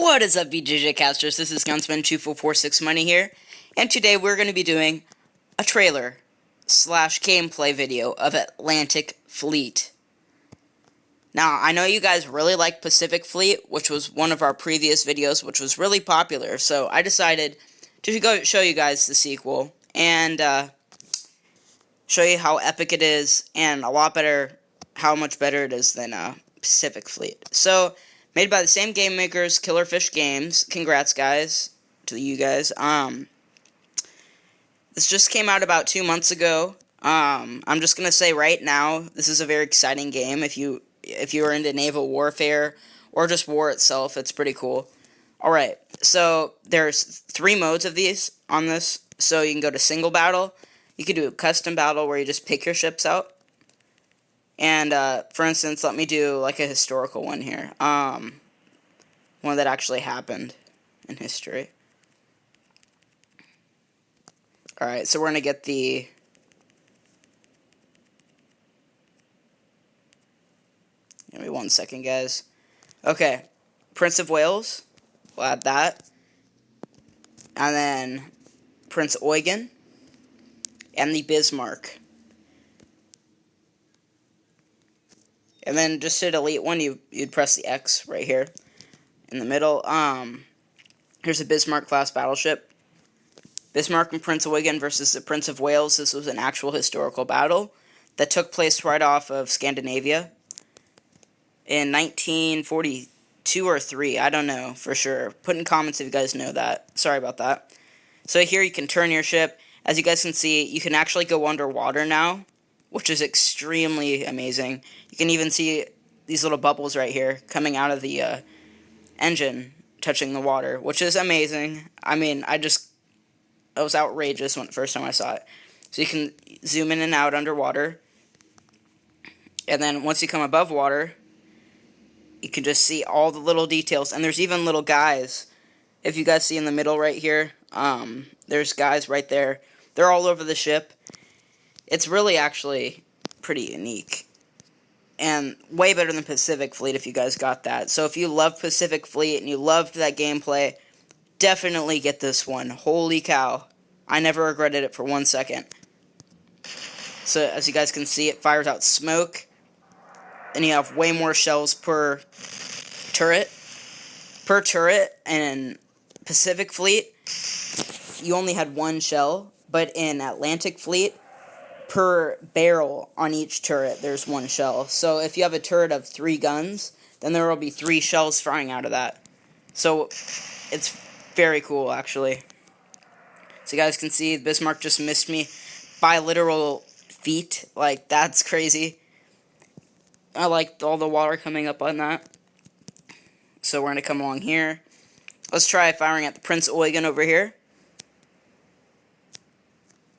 What is up, BJJ Casters? This is Gunsman2446 Money here, and today we're going to be doing a trailer slash gameplay video of Atlantic Fleet. Now, I know you guys really like Pacific Fleet, which was one of our previous videos, which was really popular, so I decided to go show you guys the sequel, and show you how epic it is, and a lot better, how much better it is than Pacific Fleet. So, made by the same game makers, Killerfish Games. Congrats, guys, to you guys. This just came out about 2 months ago. I'm just gonna say right now, this is a very exciting game. If you are into naval warfare or just war itself, it's pretty cool. All right, so there's 3 modes of these on this. So you can go to single battle. You can do a custom battle where you just pick your ships out. And, for instance, let me do, like, a historical one here. One that actually happened in history. Alright, so we're gonna get the... Give me 1 second, guys. Okay, Prince of Wales. We'll add that. And then Prince Eugen. And the Bismarck. And then just to delete one, you'd press the X right here in the middle. Here's a Bismarck-class battleship. Bismarck and Prince Eugen versus the Prince of Wales. This was an actual historical battle that took place right off of Scandinavia in 1942 or 3. I don't know for sure. Put in comments if you guys know that. Sorry about that. So here you can turn your ship. As you guys can see, you can actually go underwater now, which is extremely amazing. You can even see these little bubbles right here coming out of the engine touching the water, which is amazing. I mean, it was outrageous when the first time I saw it. So you can zoom in and out underwater. And then once you come above water, you can just see all the little details. And there's even little guys. If you guys see in the middle right here, there's guys right there. They're all over the ship. It's really actually pretty unique. And way better than Pacific Fleet if you guys got that. So if you love Pacific Fleet and you loved that gameplay, definitely get this one. Holy cow. I never regretted it for 1 second. So as you guys can see, it fires out smoke. And you have way more shells per turret. Per turret. And in Pacific Fleet, you only had 1 shell. But in Atlantic Fleet, per barrel on each turret, there's 1 shell. So if you have a turret of 3 guns, then there will be 3 shells flying out of that. So it's very cool, actually. So you guys can see, Bismarck just missed me by literal feet. Like, that's crazy. I like all the water coming up on that. So we're going to come along here. Let's try firing at the Prince Eugen over here.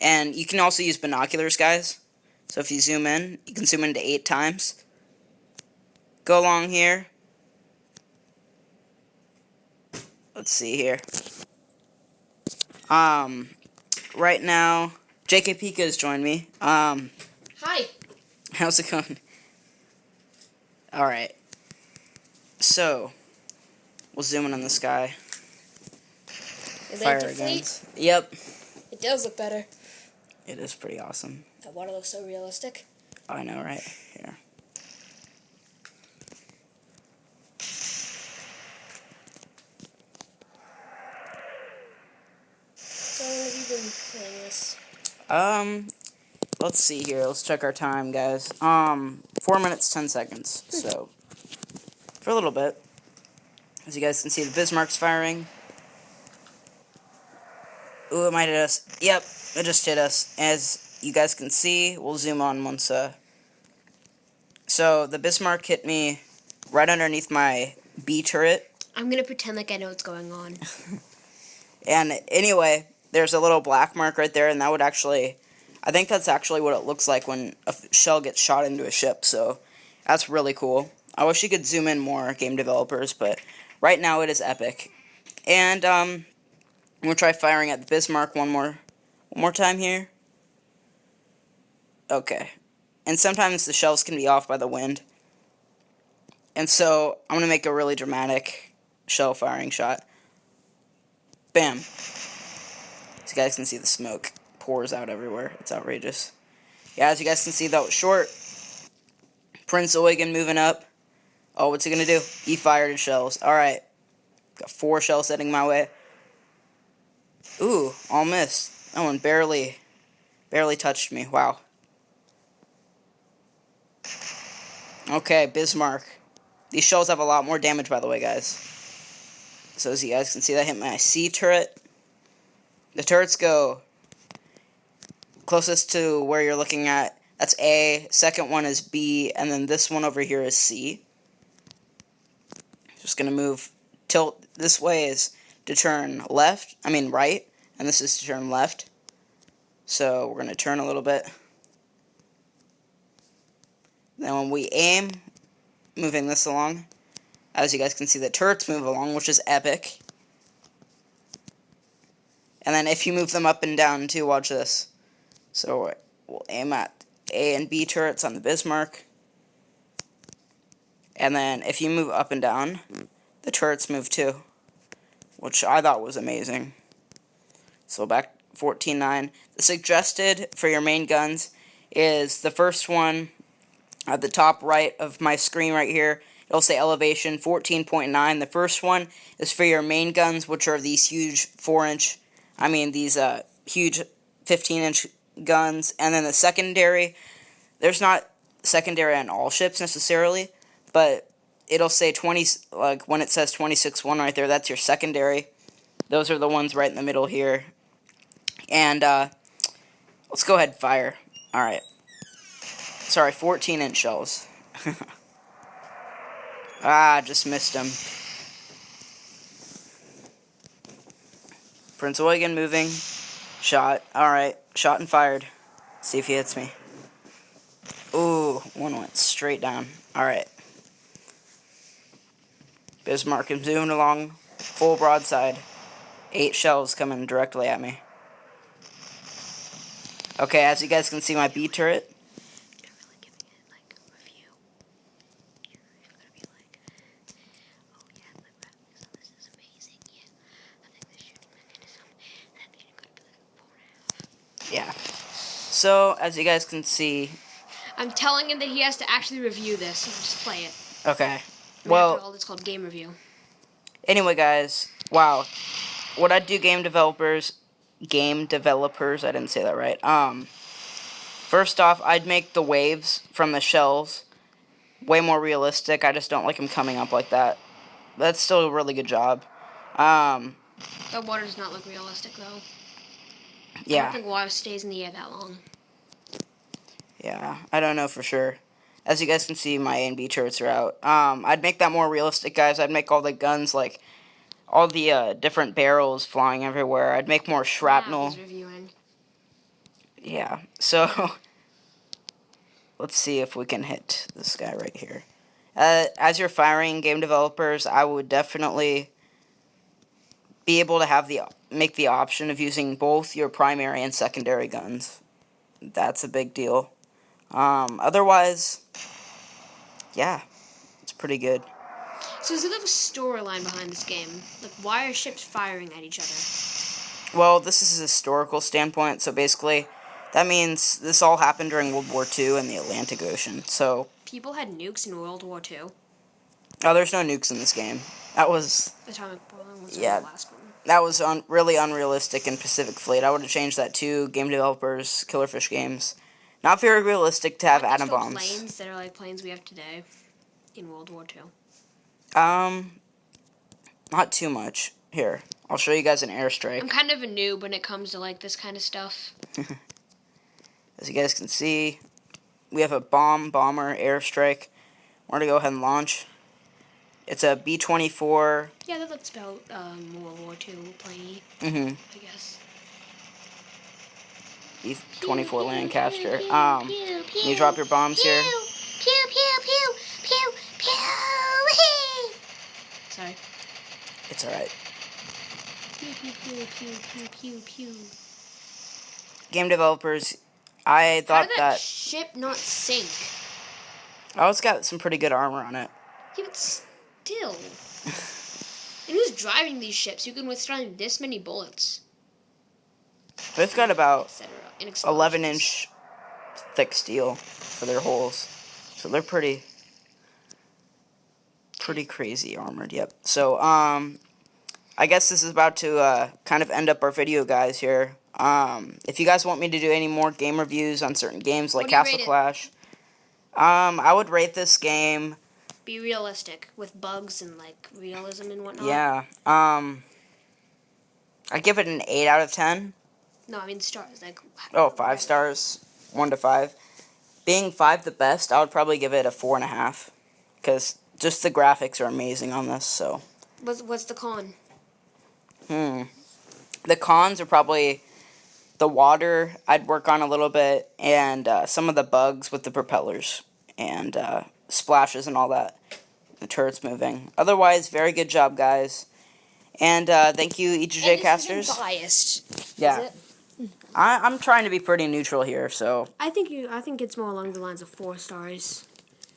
And you can also use binoculars, guys. So if you zoom in, you can zoom into 8 times. Go along here. Let's see here. Right now, JK Pika has joined me. Hi. How's it going? Alright. So, we'll zoom in on the sky. Atlantic Fleet? Yep. It does look better. It is pretty awesome. That water looks so realistic. I know, right? Here. So how long have you been playing this? Let's see here. Let's check our time, guys. 4 minutes, 10 seconds. So, for a little bit. As you guys can see, the Bismarck's firing. Ooh, it might hit us. Yep, it just hit us. As you guys can see, we'll zoom on once, So, the Bismarck hit me right underneath my B turret. I'm gonna pretend like I know what's going on. And anyway, there's a little black mark right there, and that would actually... I think that's actually what it looks like when a shell gets shot into a ship, so that's really cool. I wish you could zoom in more, game developers, but right now it is epic. And, I'm going to try firing at the Bismarck one more time here. Okay. And sometimes the shells can be off by the wind. And so, I'm going to make a really dramatic shell firing shot. Bam. As you guys can see, the smoke pours out everywhere. It's outrageous. Yeah, as you guys can see, that was short. Prince Eugen moving up. Oh, what's he gonna do? He fired his shells. Alright. Got 4 shells heading my way. Ooh, all missed. That one barely touched me. Wow. Okay, Bismarck. These shells have a lot more damage, by the way, guys. So as you guys can see, that hit my C turret. The turrets go closest to where you're looking at. That's A. Second one is B. And then this one over here is C. Just going to move. Tilt this way is to turn right. And this is to turn left. So we're going to turn a little bit. Then when we aim, moving this along, as you guys can see, the turrets move along, which is epic. And then if you move them up and down too, watch this. So we'll aim at A and B turrets on the Bismarck. And then if you move up and down, the turrets move too, which I thought was amazing. So back 14.9. The suggested for your main guns is the first one at the top right of my screen right here. It'll say elevation 14.9. The first one is for your main guns, which are these huge these huge 15-inch guns. And then the secondary, there's not secondary on all ships necessarily, but it'll say 20, like when it says 26.1 right there, that's your secondary. Those are the ones right in the middle here. And let's go ahead and fire. Alright. Sorry, 14-inch shells. Just missed him. Prince Eugen moving. Shot. Alright, shot and fired. See if he hits me. Ooh, one went straight down. Alright. Bismarck is zooming along, full broadside. 8 shells coming directly at me. Okay, as you guys can see, my B turret. Yeah. So, as you guys can see... I'm telling him that he has to actually review this and just play it. Okay. Well... After all, it's called game review. Anyway, guys. Wow. What I'd do, game developers, I didn't say that right. First off, I'd make the waves from the shells way more realistic. I just don't like them coming up like that. That's still a really good job. The water does not look realistic, though. Yeah. I don't think water stays in the air that long. Yeah, I don't know for sure. As you guys can see, my A and B turrets are out. I'd make that more realistic, guys. I'd make all the guns, like, all the different barrels flying everywhere. I'd make more shrapnel. Wow, he's reviewing. Yeah, so... Let's see if we can hit this guy right here. As you're firing, game developers, I would definitely be able to make the option of using both your primary and secondary guns. That's a big deal. Otherwise, yeah, it's pretty good. So is there like a storyline behind this game? Like, why are ships firing at each other? Well, this is a historical standpoint, so basically, that means this all happened during World War II in the Atlantic Ocean, so... People had nukes in World War II? Oh, there's no nukes in this game. That was... Atomic bomb was yeah, the last one. That was really unrealistic in Pacific Fleet. I would have changed that too. Game developers, Killerfish Games. Not very realistic to have atom bombs. Planes that are like planes we have today in World War II? Not too much. Here, I'll show you guys an airstrike. I'm kind of a noob when it comes to like this kind of stuff. As you guys can see, we have a bomber airstrike. We're going to go ahead and launch. It's a B-24. Yeah, that looks about World War II plane. I guess. B-24 Lancaster. Can you drop your bombs here? Pew, pew, pew, pew, pew. Sorry. It's alright. Pew, pew, pew, pew, pew, pew, pew. Game developers, I thought How did that ship not sink? Oh, it's got some pretty good armor on it. Yeah, but still. is driving these ships who can withstand this many bullets, They've got about etc.? 11-inch thick steel for their holes, so they're pretty crazy armored. Yep. So I guess this is about to kind of end up our video, guys. Here. If you guys want me to do any more game reviews on certain games like What do you Castle rate it? Clash, I would rate this game. Be realistic with bugs and like realism and whatnot. Yeah. I give it an 8 out of 10. No, I mean stars. Like. Oh, 5 stars, 1 to 5. Being 5 the best, I would probably give it a 4.5, because just the graphics are amazing on this. So. What's the con? The cons are probably the water I'd work on a little bit, and some of the bugs with the propellers and splashes and all that. The turret's moving. Otherwise, very good job, guys. And thank you, EJ Casters. Biased. Yeah. Is it? I'm trying to be pretty neutral here, so I think it's more along the lines of 4 stars.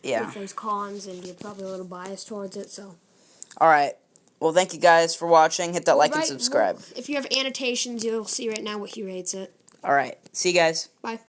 yeah. With those cons, and you're probably a little biased towards it. So. All right. Well, thank you guys for watching. Hit that like and subscribe. If you have annotations, you'll see right now what he rates it. All right. See you guys. Bye.